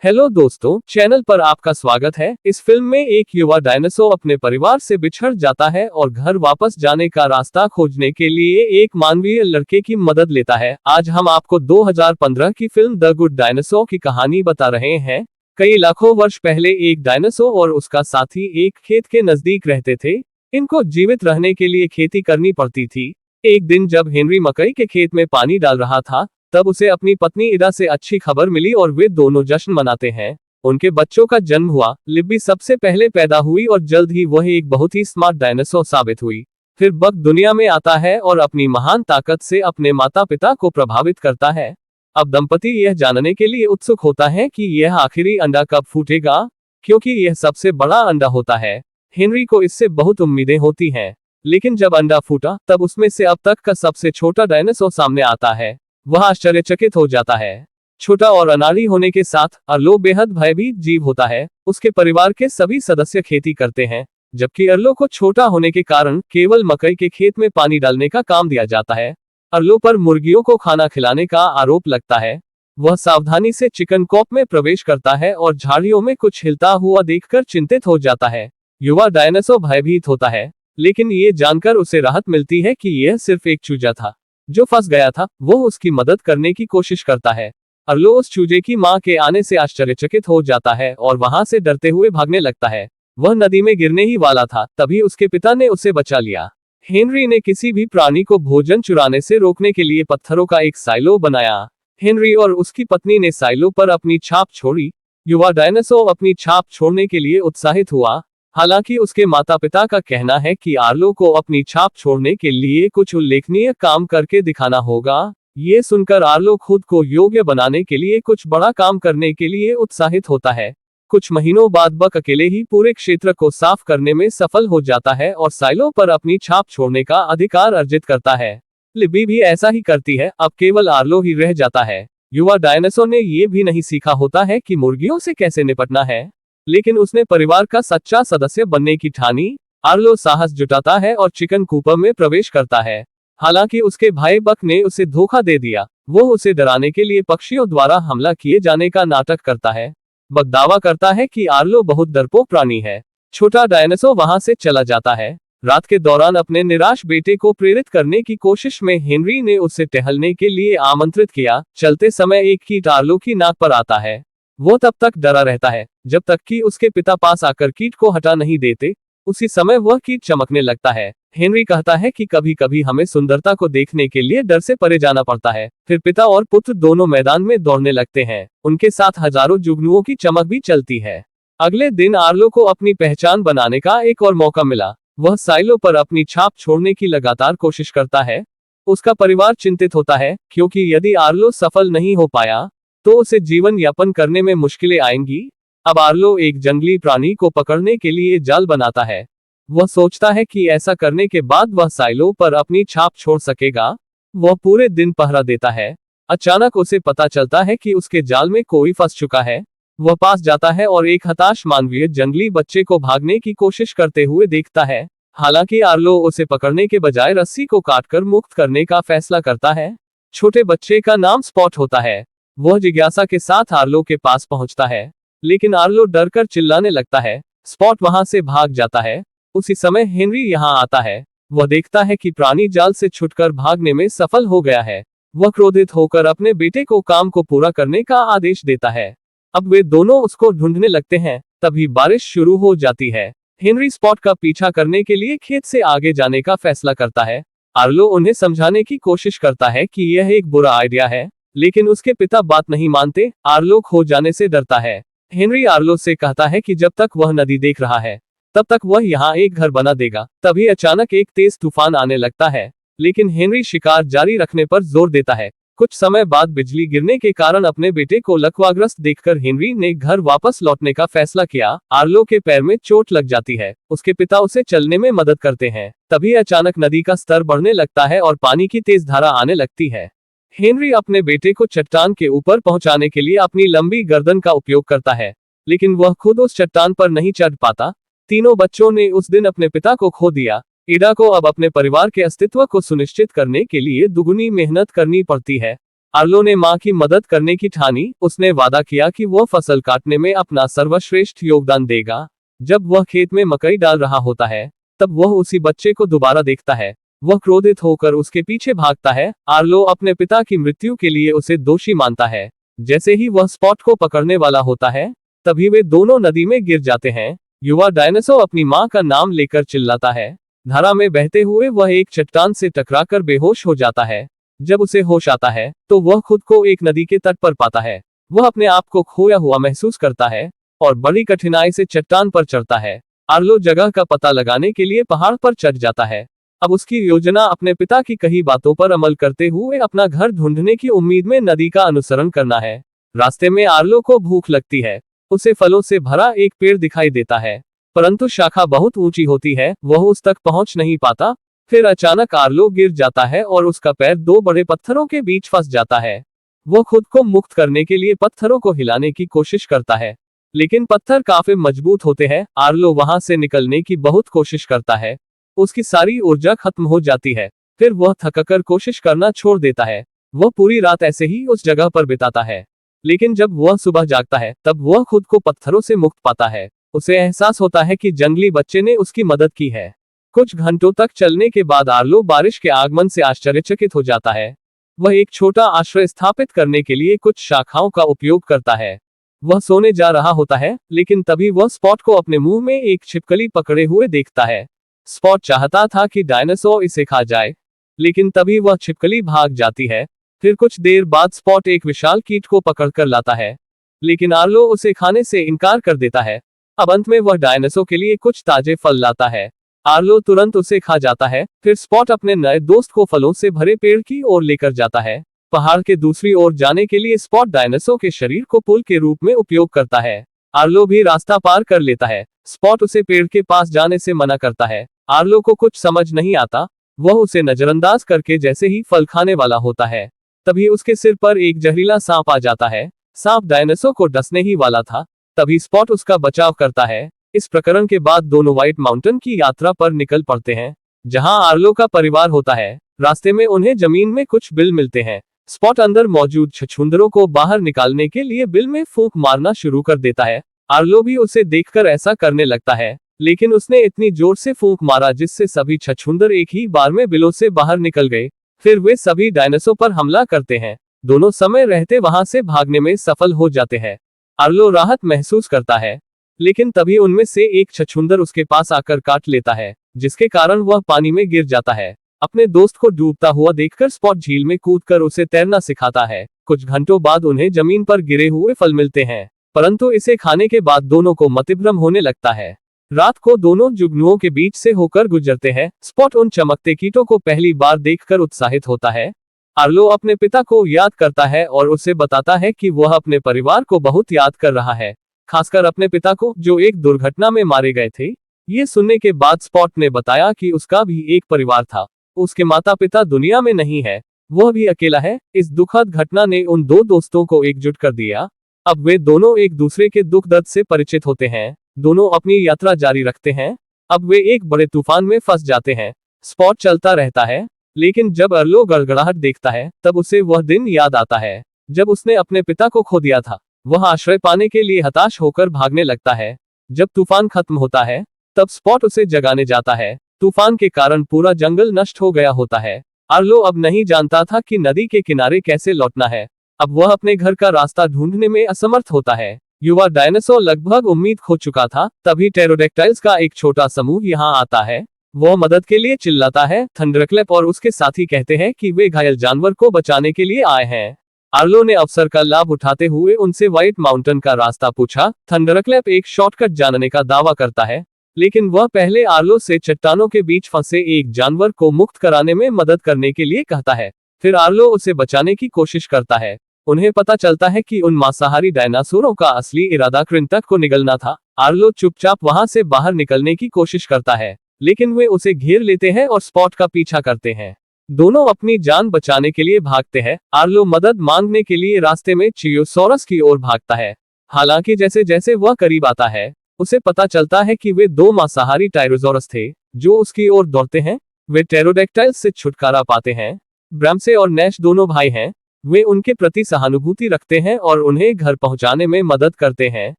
Hello दोस्तों, channel पर आपका स्वागत है। इस फिल्म में एक युवा डायनासोर अपने परिवार से बिछड़ जाता है और घर वापस जाने का रास्ता खोजने के लिए एक मानवीय लड़के की मदद लेता है। आज हम आपको 2015 की फिल्म द गुड डायनासोर की कहानी बता रहे हैं। कई लाखों वर्ष पहले एक डायनासोर और उसका साथी एक खेत के नजदीक रहते थे। इनको जीवित रहने के लिए खेती करनी पड़ती थी। एक दिन जब हेनरी मकई के खेत में पानी डाल रहा था, तब उसे अपनी पत्नी इडा से अच्छी खबर मिली और वे दोनों जश्न मनाते हैं। उनके बच्चों का जन्म हुआ। लिब्बी सबसे पहले पैदा हुई और जल्द ही वह एक बहुत ही स्मार्ट डायनासोर साबित हुई। फिर बक दुनिया में आता है और अपनी महान ताकत से अपने माता पिता को प्रभावित करता है। अब दंपति यह जानने के लिए उत्सुक होता है कि यह आखिरी अंडा कब फूटेगा, क्योंकि यह सबसे बड़ा अंडा होता है। हेनरी को इससे बहुत उम्मीदें होती हैं, लेकिन जब अंडा फूटा तब उसमें से अब तक का सबसे छोटा डायनासोर सामने आता है। वह आश्चर्यचकित हो जाता है। छोटा और अनाड़ी होने के साथ अर्लो बेहद भयभीत जीव होता है। उसके परिवार के सभी सदस्य खेती करते हैं, जबकि अर्लो को छोटा होने के कारण केवल मकई के खेत में पानी डालने का काम दिया जाता है। अर्लो पर मुर्गियों को खाना खिलाने का आरोप लगता है। वह सावधानी से चिकन कॉप में प्रवेश करता है और झाड़ियों में कुछ हिलता हुआ देखकर चिंतित हो जाता है। युवा डायनासोर भयभीत होता है, लेकिन ये जानकर उसे राहत मिलती है कि यह सिर्फ एक चूजा था जो फंस गया था। वो उसकी मदद करने की कोशिश करता है। अर्लो उस चूजे की मां के आने से आश्चर्यचकित हो जाता है और वहां से डरते हुए भागने लगता है। वह नदी में गिरने ही वाला था, तभी उसके पिता ने उसे बचा लिया। हेनरी ने किसी भी प्राणी को भोजन चुराने से रोकने के लिए पत्थरों का एक साइलो बनाया। हेनरी और उसकी पत्नी ने साइलो पर अपनी छाप छोड़ी। युवा डायनासोर अपनी छाप छोड़ने के लिए उत्साहित हुआ। हालांकि उसके माता पिता का कहना है कि आर्लो को अपनी छाप छोड़ने के लिए कुछ उल्लेखनीय काम करके दिखाना होगा। ये सुनकर आर्लो खुद को योग्य बनाने के लिए कुछ बड़ा काम करने के लिए उत्साहित होता है। कुछ महीनों बाद बक अकेले ही पूरे क्षेत्र को साफ करने में सफल हो जाता है और साइलो पर अपनी छाप छोड़ने का अधिकार अर्जित करता है। लिब्बी भी ऐसा ही करती है। अब केवल आर्लो ही रह जाता है। युवा डायनासोर ने ये भी नहीं सीखा होता है कि मुर्गियों से कैसे निपटना है, लेकिन उसने परिवार का सच्चा सदस्य बनने की ठानी। आर्लो साहस जुटाता है और चिकन कूपर में प्रवेश करता है। हालांकि उसके भाई बक ने उसे धोखा दे दिया। वो उसे डराने के लिए पक्षियों द्वारा हमला किए जाने का नाटक करता है। बक दावा करता है कि आर्लो बहुत डरपोक प्राणी है। छोटा डायनासोर वहां से चला जाता है। रात के दौरान अपने निराश बेटे को प्रेरित करने की कोशिश में हेनरी ने उसे टहलने के लिए आमंत्रित किया। चलते समय एक कीट आर्लो की नाक पर आता है। वो तब तक डरा रहता है जब तक कि उसके पिता पास आकर कीट को हटा नहीं देते। उसी समय वह कीट चमकने लगता है। हेनरी कहता है कि कभी कभी हमें सुंदरता को देखने के लिए डर से परे जाना पड़ता है। फिर पिता और पुत्र दोनों मैदान में दौड़ने लगते हैं। उनके साथ हजारों जुगनुओं की चमक भी चलती है। अगले दिन आर्लो को अपनी पहचान बनाने का एक और मौका मिला। वह साइलो पर अपनी छाप छोड़ने की लगातार कोशिश करता है। उसका परिवार चिंतित होता है, क्योंकि यदि आर्लो सफल नहीं हो पाया तो उसे जीवन यापन करने में मुश्किलें आएंगी। अब आर्लो एक जंगली प्राणी को पकड़ने के लिए जाल बनाता है। वह सोचता है कि ऐसा करने के बाद वह साइलो पर अपनी छाप छोड़ सकेगा। वह पूरे दिन पहरा देता है। अचानक उसे पता चलता है कि उसके जाल में कोई फंस चुका है। वह पास जाता है और एक हताश मानवीय जंगली बच्चे को भागने की कोशिश करते हुए देखता है। हालांकि आर्लो उसे पकड़ने के बजाय रस्सी को काटकर मुक्त करने का फैसला करता है। छोटे बच्चे का नाम स्पॉट होता है। वह जिज्ञासा के साथ आर्लो के पास पहुंचता है, लेकिन आर्लो डरकर चिल्लाने लगता है। स्पॉट वहां से भाग जाता है। उसी समय हेनरी यहां आता है। वह देखता है कि प्राणी जाल से छुटकर भागने में सफल हो गया है। वह क्रोधित होकर अपने बेटे को काम को पूरा करने का आदेश देता है। अब वे दोनों उसको ढूंढने लगते हैं। तभी बारिश शुरू हो जाती है। हेनरी स्पॉट का पीछा करने के लिए खेत से आगे जाने का फैसला करता है। आर्लो उन्हें समझाने की कोशिश करता है कि यह एक बुरा आइडिया है, लेकिन उसके पिता बात नहीं मानते। आर्लो खो जाने से डरता है। हेनरी आर्लो से कहता है कि जब तक वह नदी देख रहा है तब तक वह यहाँ एक घर बना देगा। तभी अचानक एक तेज तूफान आने लगता है, लेकिन हेनरी शिकार जारी रखने पर जोर देता है। कुछ समय बाद बिजली गिरने के कारण अपने बेटे को लकवाग्रस्त देखकर हेनरी ने घर वापस लौटने का फैसला किया। आर्लो के पैर में चोट लग जाती है। उसके पिता उसे चलने में मदद करते हैं। तभी अचानक नदी का स्तर बढ़ने लगता है और पानी की तेज धारा आने लगती है। हेनरी अपने बेटे को चट्टान के ऊपर पहुंचाने के लिए अपनी लंबी गर्दन का उपयोग करता है, लेकिन वह खुद उस चट्टान पर नहीं चढ़ पाता। तीनों बच्चों ने उस दिन अपने पिता को खो दिया। इडा को अब अपने परिवार के अस्तित्व को सुनिश्चित करने के लिए दुगनी मेहनत करनी पड़ती है। आर्लो ने मां की मदद करने की ठानी। उसने वादा किया कि वह फसल काटने में अपना सर्वश्रेष्ठ योगदान देगा। जब वह खेत में मकई डाल रहा होता है, तब वह उसी बच्चे को दोबारा देखता है। वह क्रोधित होकर उसके पीछे भागता है। आर्लो अपने पिता की मृत्यु के लिए उसे दोषी मानता है। जैसे ही वह स्पॉट को पकड़ने वाला होता है, तभी वे दोनों नदी में गिर जाते हैं। युवा डायनासोर अपनी मां का नाम लेकर चिल्लाता है। धारा में बहते हुए वह एक चट्टान से टकराकर बेहोश हो जाता है। जब उसे होश आता है, तो वह खुद को एक नदी के तट पर पाता है। वह अपने आप को खोया हुआ महसूस करता है और बड़ी कठिनाई से चट्टान पर चढ़ता है। आर्लो जगह का पता लगाने के लिए पहाड़ पर चढ़ जाता है। अब उसकी योजना अपने पिता की कही बातों पर अमल करते हुए अपना घर ढूंढने की उम्मीद में नदी का अनुसरण करना है। रास्ते में आर्लो को भूख लगती है। उसे फलों से भरा एक पेड़ दिखाई देता है, परंतु शाखा बहुत ऊंची होती है, वह उस तक पहुंच नहीं पाता। फिर अचानक आर्लो गिर जाता है और उसका पैर दो बड़े पत्थरों के बीच फंस जाता है। वो खुद को मुक्त करने के लिए पत्थरों को हिलाने की कोशिश करता है, लेकिन पत्थर काफी मजबूत होते हैं। आर्लो वहां से निकलने की बहुत कोशिश करता है। उसकी सारी ऊर्जा खत्म हो जाती है। फिर वह थककर कोशिश करना छोड़ देता है। वह पूरी रात ऐसे ही उस जगह पर बिताता है, लेकिन जब वह सुबह जागता है, तब वह खुद को पत्थरों से मुक्त पाता है। उसे एहसास होता है कि जंगली बच्चे ने उसकी मदद की है। कुछ घंटों तक चलने के बाद आर्लो बारिश के आगमन से आश्चर्यचकित हो जाता है। वह एक छोटा आश्रय स्थापित करने के लिए कुछ शाखाओं का उपयोग करता है। वह सोने जा रहा होता है, लेकिन तभी वह स्पॉट को अपने मुंह में एक छिपकली पकड़े हुए देखता है। स्पॉट चाहता था कि डायनासोर इसे खा जाए, लेकिन तभी वह छिपकली भाग जाती है। फिर कुछ देर बाद स्पॉट एक विशाल कीट को पकड़कर लाता है, लेकिन आर्लो उसे खाने से इनकार कर देता है। अब अंत में वह डायनासोर के लिए कुछ ताजे फल लाता है। आर्लो तुरंत उसे खा जाता है। फिर स्पॉट अपने नए दोस्त को फलों से भरे पेड़ की ओर लेकर जाता है। पहाड़ के दूसरी ओर जाने के लिए स्पॉट डायनासोर के शरीर को पुल के रूप में उपयोग करता है। आर्लो भी रास्ता पार कर लेता है। स्पॉट उसे पेड़ के पास जाने से मना करता है। आर्लो को कुछ समझ नहीं आता। वह उसे नजरअंदाज करके जैसे ही फल खाने वाला होता है, तभी उसके सिर पर एक जहरीला सांप आ जाता है। सांप डायनासोर को डसने ही वाला था, तभी स्पॉट उसका बचाव करता है। इस प्रकरण के बाद दोनों व्हाइट माउंटेन की यात्रा पर निकल पड़ते हैं, जहां आर्लो का परिवार होता है। रास्ते में उन्हें जमीन में कुछ बिल मिलते हैं। स्पॉट अंदर मौजूद छछूंदरों को बाहर निकालने के लिए बिल में फूंक मारना शुरू कर देता है। आर्लो भी उसे देखकर ऐसा करने लगता है, लेकिन उसने इतनी जोर से फूंक मारा जिससे सभी छछूंदर एक ही बार में बिलों से बाहर निकल गए। फिर वे सभी डायनासोर पर हमला करते हैं। दोनों समय रहते वहां से भागने में सफल हो जाते हैं। आर्लो राहत महसूस करता है, लेकिन तभी उनमें से एक छछूंदर उसके पास आकर काट लेता है, जिसके कारण वह पानी में गिर जाता है। अपने दोस्त को डूबता हुआ देखकर स्पॉट झील में कूदकर उसे तैरना सिखाता है। कुछ घंटों बाद उन्हें जमीन पर गिरे हुए फल मिलते हैं, परंतु इसे खाने के बाद दोनों को मतिभ्रम होने लगता है। रात को दोनों जुगनुओं के बीच से होकर गुजरते हैं। स्पॉट उन चमकते कीटों को पहली बार देखकर उत्साहित होता है। आर्लो अपने पिता को याद करता है और उसे बताता है कि वह अपने परिवार को बहुत याद कर रहा है, खासकर अपने पिता को, जो एक दुर्घटना में मारे गए थे। ये सुनने के बाद स्पॉट ने बताया कि उसका भी एक परिवार था। उसके माता पिता दुनिया में नहीं है, वह भी अकेला है। इस दुखद घटना ने उन दो दोस्तों को एकजुट कर दिया। अब वे दोनों एक दूसरे के दुख दर्द से परिचित होते हैं। दोनों अपनी यात्रा जारी रखते हैं। अब वे एक बड़े तूफान में फंस जाते हैं। स्पॉट चलता रहता है, लेकिन जब आर्लो गड़गड़ाहट देखता है, तब उसे वह दिन याद आता है जब उसने अपने पिता को खो दिया था। वह आश्रय पाने के लिए हताश होकर भागने लगता है। जब तूफान खत्म होता है, तब स्पॉट उसे जगाने जाता है। तूफान के कारण पूरा जंगल नष्ट हो गया होता है। आर्लो अब नहीं जानता था कि नदी के किनारे कैसे लौटना है। अब वह अपने घर का रास्ता ढूंढने में असमर्थ होता है। युवा डायनासोर लगभग उम्मीद खो चुका था। तभी टेरोडेक्टाइल्स का एक छोटा समूह यहाँ आता है। वह मदद के लिए चिल्लाता है। थंडरक्लैप और उसके साथी कहते हैं कि वे घायल जानवर को बचाने के लिए आए हैं। आर्लो ने अवसर का लाभ उठाते हुए उनसे व्हाइट माउंटेन का रास्ता पूछा। थंडरक्लैप एक शॉर्टकट जानने का दावा करता है, लेकिन वह पहले आर्लो से चट्टानों के बीच फंसे एक जानवर को मुक्त कराने में मदद करने के लिए कहता है। फिर आर्लो उसे बचाने की कोशिश करता है। उन्हें पता चलता है कि उन मांसाहारी डायनासोरों का असली इरादा कृंतक को निगलना था। आर्लो चुपचाप वहां से बाहर निकलने की कोशिश करता है, लेकिन वे उसे घेर लेते हैं और स्पॉट का पीछा करते हैं। दोनों अपनी जान बचाने के लिए भागते हैं। आर्लो मदद मांगने के लिए रास्ते में चियोसॉरस की ओर भागता है। हालांकि जैसे जैसे वह करीब आता है, उसे पता चलता है कि वे दो मांसाहारी टायरोजोरस थे जो उसकी ओर दौड़ते हैं। वे टेरोडेक्टाइल्स से छुटकारा पाते हैं। ब्राम्से और नैश दोनों भाई हैं। वे उनके प्रति सहानुभूति रखते हैं और उन्हें घर पहुंचाने में मदद करते हैं।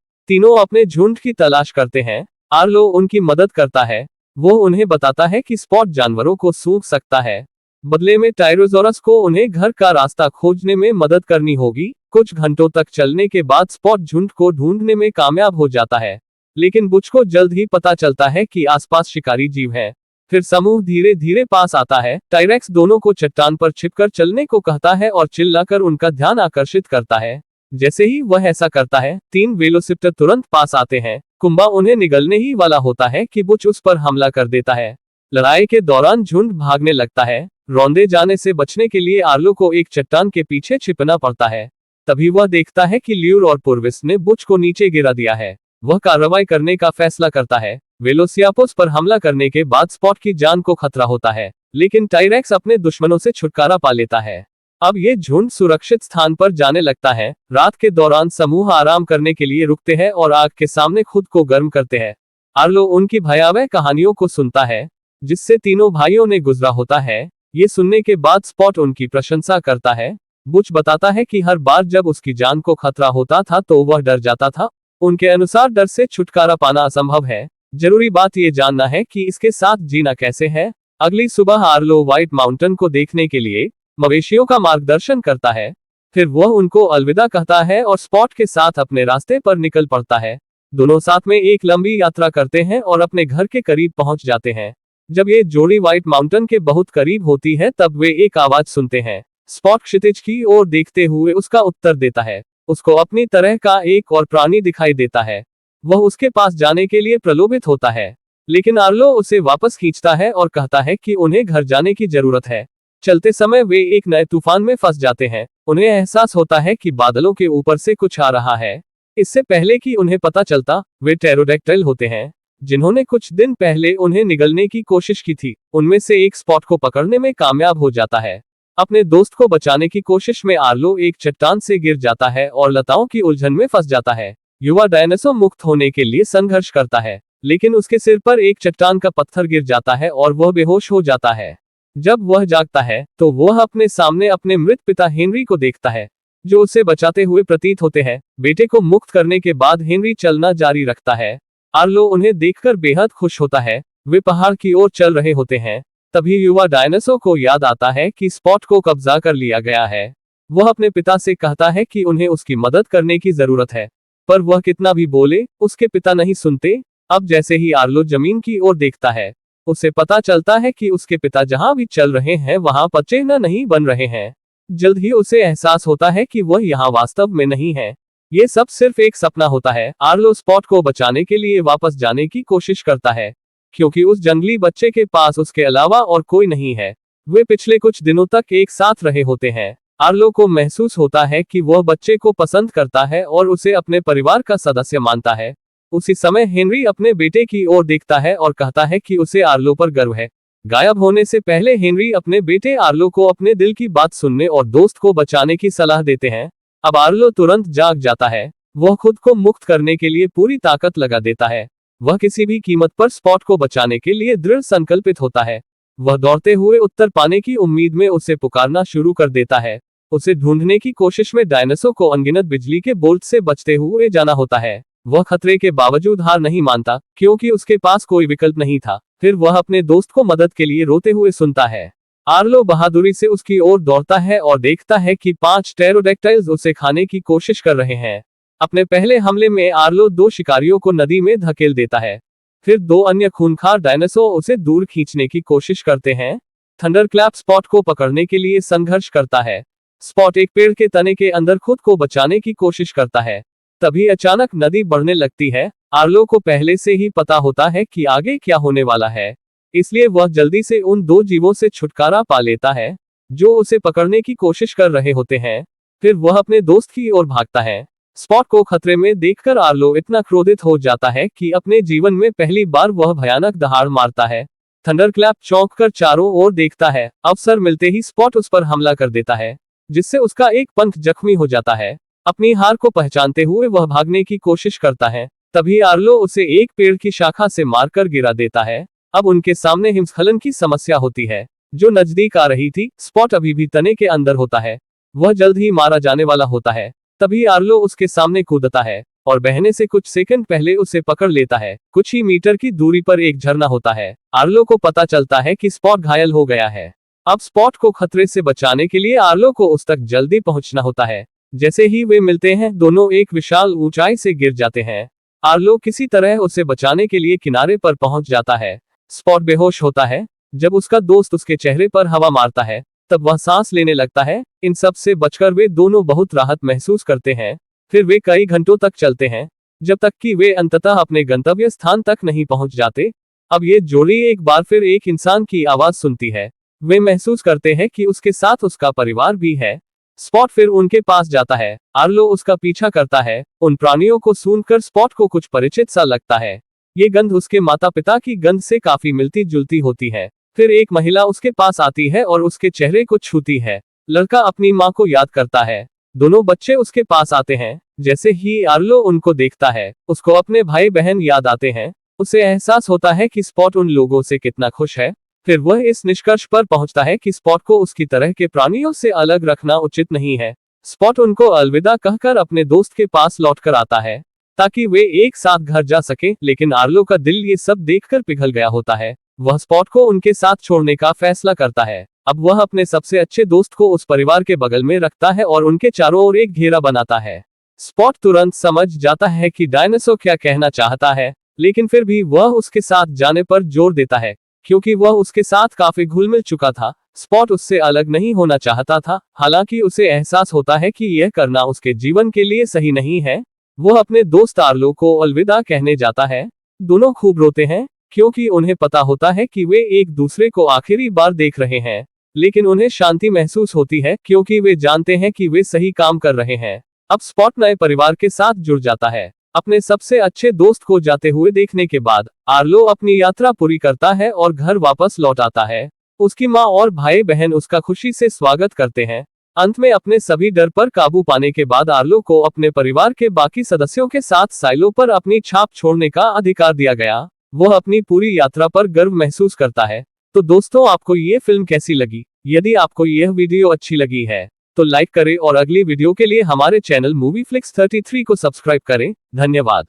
तीनों अपने झुंड की तलाश करते हैं। आर्लो उनकी मदद करता है। वो उन्हें बताता है कि स्पॉट जानवरों को सूंघ सकता है। बदले में टायरोजोरस को उन्हें घर का रास्ता खोजने में मदद करनी होगी। कुछ घंटों तक चलने के बाद स्पॉट झुंड को ढूंढने में कामयाब हो जाता है, लेकिन बुच को जल्द ही पता चलता है कि आसपास शिकारी जीव हैं। फिर समूह धीरे धीरे पास आता है। टायरेक्स दोनों को चट्टान पर छिपकर चलने को कहता है और चिल्लाकर उनका ध्यान आकर्षित करता है। जैसे ही वह ऐसा करता है, 3 वेलोसिप्टर तुरंत पास आते हैं। कुंबा उन्हें निगलने ही वाला होता है कि बुच उस पर हमला कर देता है। लड़ाई के दौरान झुंड भागने लगता है। रौंदे जाने से बचने के लिए आर्लो को एक चट्टान के पीछे छिपना पड़ता है। तभी वह देखता है कि ल्यूर और पुर्विस ने बुच को नीचे गिरा दिया है। वह कार्रवाई करने का फैसला करता है। वेलोसियापोस पर हमला करने के बाद स्पॉट की जान को खतरा होता है, लेकिन टायरेक्स अपने दुश्मनों से छुटकारा पा लेता है। अब ये झुंड सुरक्षित स्थान पर जाने लगता है। रात के दौरान समूह आराम करने के लिए रुकते हैं और आग के सामने खुद को गर्म करते हैं। आर्लो उनकी भयावह कहानियों को सुनता है, जिससे तीनों भाइयों ने गुजरा होता है। ये सुनने के बाद स्पॉट उनकी प्रशंसा करता है। बुच बताता है कि हर बार जब उसकी जान को खतरा होता था तो वह डर जाता था। उनके अनुसार डर से छुटकारा पाना असंभव है। जरूरी बात ये जानना है कि इसके साथ जीना कैसे है। अगली सुबह आर्लो व्हाइट माउंटेन को देखने के लिए मवेशियों का मार्गदर्शन करता है। फिर वह उनको अलविदा कहता है और स्पॉट के साथ अपने रास्ते पर निकल पड़ता है। दोनों साथ में एक लंबी यात्रा करते हैं और अपने घर के करीब पहुंच जाते हैं। जब ये जोड़ी व्हाइट माउंटेन के बहुत करीब होती है तब वे एक आवाज सुनते हैं। स्पॉट क्षितिज की ओर देखते हुए उसका उत्तर देता है। उसको अपनी तरह का एक और प्राणी दिखाई देता है। वह उसके पास जाने के लिए प्रलोभित होता है, लेकिन आर्लो उसे वापस खींचता है और कहता है कि उन्हें घर जाने की जरूरत है। चलते समय वे एक नए तूफान में फंस जाते हैं। उन्हें एहसास होता है कि बादलों के ऊपर से कुछ आ रहा है। इससे पहले कि उन्हें पता चलता, वे टेरोडेक्टाइल होते हैं, जिन्होंने कुछ दिन पहले उन्हें निगलने की कोशिश की थी। उनमें से एक स्पॉट को पकड़ने में कामयाब हो जाता है। अपने दोस्त को बचाने की कोशिश में आर्लो एक चट्टान से गिर जाता है और लताओं की उलझन में फंस जाता है। युवा डायनासोर मुक्त होने के लिए संघर्ष करता है, लेकिन उसके सिर पर एक चट्टान का पत्थर गिर जाता है और वह बेहोश हो जाता है। जब वह जागता है तो वह अपने सामने अपने मृत पिता हेनरी को देखता है, जो उसे बचाते हुए प्रतीत होते हैं। बेटे को मुक्त करने के बाद हेनरी चलना जारी रखता है। आर्लो उन्हें देखकर बेहद खुश होता है। वे पहाड़ की ओर चल रहे होते हैं। तभी युवा डायनासोर को याद आता है कि स्पॉट को कब्जा कर लिया गया है। वह अपने पिता से कहता है कि उन्हें उसकी मदद करने की जरूरत है, पर वह कितना भी बोले, उसके पिता नहीं सुनते। अब जैसे ही आर्लो जमीन की ओर देखता है, उसे पता चलता है कि उसके पिता जहां भी चल रहे हैं वहां पर चिन्ह नहीं बन रहे हैं। जल्द ही उसे एहसास होता है कि वह यहाँ वास्तव में नहीं है। ये सब सिर्फ एक सपना होता है। आर्लो स्पॉट को बचाने के लिए वापस जाने की कोशिश करता है, क्योंकि उस जंगली बच्चे के पास उसके अलावा और कोई नहीं है। वे पिछले कुछ दिनों तक एक साथ रहे होते हैं। आर्लो को महसूस होता है कि वह बच्चे को पसंद करता है और उसे अपने परिवार का सदस्य मानता है। उसी समय हेनरी अपने बेटे की ओर देखता है और कहता है कि उसे आर्लो पर गर्व है। गायब होने से पहले हेनरी अपने बेटे आर्लो को अपने दिल की बात सुनने और दोस्त को बचाने की सलाह देते हैं। अब आर्लो तुरंत जाग जाता है। वह खुद को मुक्त करने के लिए पूरी ताकत लगा देता है। वह किसी भी कीमत पर स्पॉट को बचाने के लिए दृढ़ संकल्पित होता है। वह दौड़ते हुए उत्तर पाने की उम्मीद में उसे पुकारना शुरू कर देता है। उसे ढूंढने की कोशिश में डायनासोर को अनगिनत बिजली के बोल्ट से बचते हुए जाना होता है। वह खतरे के बावजूद हार नहीं मानता, क्योंकि उसके पास कोई विकल्प नहीं था। फिर वह अपने दोस्त को मदद के लिए रोते हुए सुनता है। आर्लो बहादुरी से उसकी ओर दौड़ता है और देखता है कि 5 टेरोडेक्टाइल्स उसे खाने की कोशिश कर रहे हैं। अपने पहले हमले में आर्लो 2 शिकारियों को नदी में धकेल देता है। फिर 2 अन्य खूंखार डायनासोर उसे दूर खींचने की कोशिश करते हैं। थंडरक्लैप स्पॉट को पकड़ने के लिए संघर्ष करता है। स्पॉट एक पेड़ के तने के अंदर खुद को बचाने की कोशिश करता है। तभी अचानक नदी बढ़ने लगती है। आर्लो को पहले से ही पता होता है कि आगे क्या होने वाला है, इसलिए वह जल्दी से उन 2 जीवों से छुटकारा पा लेता है, जो उसे पकड़ने की कोशिश कर रहे होते हैं। फिर वह अपने दोस्त की ओर भागता है। स्पॉट को खतरे में देखकर आर्लो इतना क्रोधित हो जाता है कि अपने जीवन में पहली बार वह भयानक दहाड़ मारता है। थंडरक्लैप चौंक कर चारों ओर देखता है। अवसर मिलते ही स्पॉट उस पर हमला कर देता है, जिससे उसका एक पंख जख्मी हो जाता है। अपनी हार को पहचानते हुए वह भागने की कोशिश करता है। तभी आर्लो उसे एक पेड़ की शाखा से मारकर गिरा देता है। अब उनके सामने हिमस्खलन की समस्या होती है, जो नजदीक आ रही थी। स्पॉट अभी भी तने के अंदर होता है। वह जल्द ही मारा जाने वाला होता है। तभी आर्लो उसके सामने कूदता है और बहने से कुछ सेकंड पहले उसे पकड़ लेता है। कुछ ही मीटर की दूरी पर एक झरना होता है। आर्लो को पता चलता है कि स्पॉट घायल हो गया है। अब स्पॉट को खतरे से बचाने के लिए आर्लो को उस तक जल्दी पहुंचना होता है। जैसे ही वे मिलते हैं, दोनों एक विशाल ऊंचाई से गिर जाते हैं। आर्लो किसी तरह उसे बचाने के लिए किनारे पर पहुंच जाता है। स्पॉट बेहोश होता है। जब उसका दोस्त उसके चेहरे पर हवा मारता है, तब वह सांस लेने लगता है। इन सब से बचकर वे दोनों बहुत राहत महसूस करते हैं। फिर वे कई घंटों तक चलते हैं, जब तक कि वे अंततः अपने गंतव्य स्थान तक नहीं पहुंच जाते। अब ये जोड़ी एक बार फिर एक इंसान की आवाज सुनती है। वे महसूस करते हैं कि उसके साथ उसका परिवार भी है। स्पॉट फिर उनके पास जाता है। आर्लो उसका पीछा करता है। उन प्राणियों को सूंघकर स्पॉट को कुछ परिचित सा लगता है। ये गंध उसके माता पिता की गंध से काफी मिलती जुलती होती है। फिर एक महिला उसके पास आती है और उसके चेहरे को छूती है। लड़का अपनी माँ को याद करता है। दोनों बच्चे उसके पास आते हैं। जैसे ही आर्लो उनको देखता है, उसको अपने भाई बहन याद आते हैं। उसे एहसास होता है कि स्पॉट उन लोगों से कितना खुश है। फिर वह इस निष्कर्ष पर पहुंचता है कि स्पॉट को उसकी तरह के प्राणियों से अलग रखना उचित नहीं है। स्पॉट उनको अलविदा कहकर अपने दोस्त के पास लौटकर आता है, ताकि वे एक साथ घर जा सके। लेकिन आर्लो का दिल ये सब देखकर पिघल गया होता है। वह स्पॉट को उनके साथ छोड़ने का फैसला करता है। अब वह अपने सबसे अच्छे दोस्त को उस परिवार के बगल में रखता है और उनके चारों ओर एक घेरा बनाता है। स्पॉट तुरंत समझ जाता है कि डायनासोर क्या कहना चाहता है, लेकिन फिर भी वह उसके साथ जाने पर जोर देता है, क्योंकि वह उसके साथ काफी घुल मिल चुका था। स्पॉट उससे अलग नहीं होना चाहता था, हालांकि उसे एहसास होता है कि यह करना उसके जीवन के लिए सही नहीं है। वह अपने दोस्त आर्लो को अलविदा कहने जाता है। दोनों खूब रोते हैं, क्योंकि उन्हें पता होता है कि वे एक दूसरे को आखिरी बार देख रहे हैं। लेकिन उन्हें शांति महसूस होती है, क्योंकि वे जानते हैं कि वे सही काम कर रहे हैं। अब स्पॉट नए परिवार के साथ जुड़ जाता है। अपने सबसे अच्छे दोस्त को जाते हुए देखने के बाद आर्लो अपनी यात्रा पूरी करता है और घर वापस लौट आता है। उसकी माँ और भाई बहन उसका खुशी से स्वागत करते हैं। अंत में अपने सभी डर पर काबू पाने के बाद आर्लो को अपने परिवार के बाकी सदस्यों के साथ साइलो पर अपनी छाप छोड़ने का अधिकार दिया गया। वह अपनी पूरी यात्रा पर गर्व महसूस करता है। तो दोस्तों, आपको ये फिल्म कैसी लगी? यदि आपको यह वीडियो अच्छी लगी है तो लाइक करें और अगली वीडियो के लिए हमारे चैनल मूवी फ्लिक्स 33 को सब्सक्राइब करें। धन्यवाद।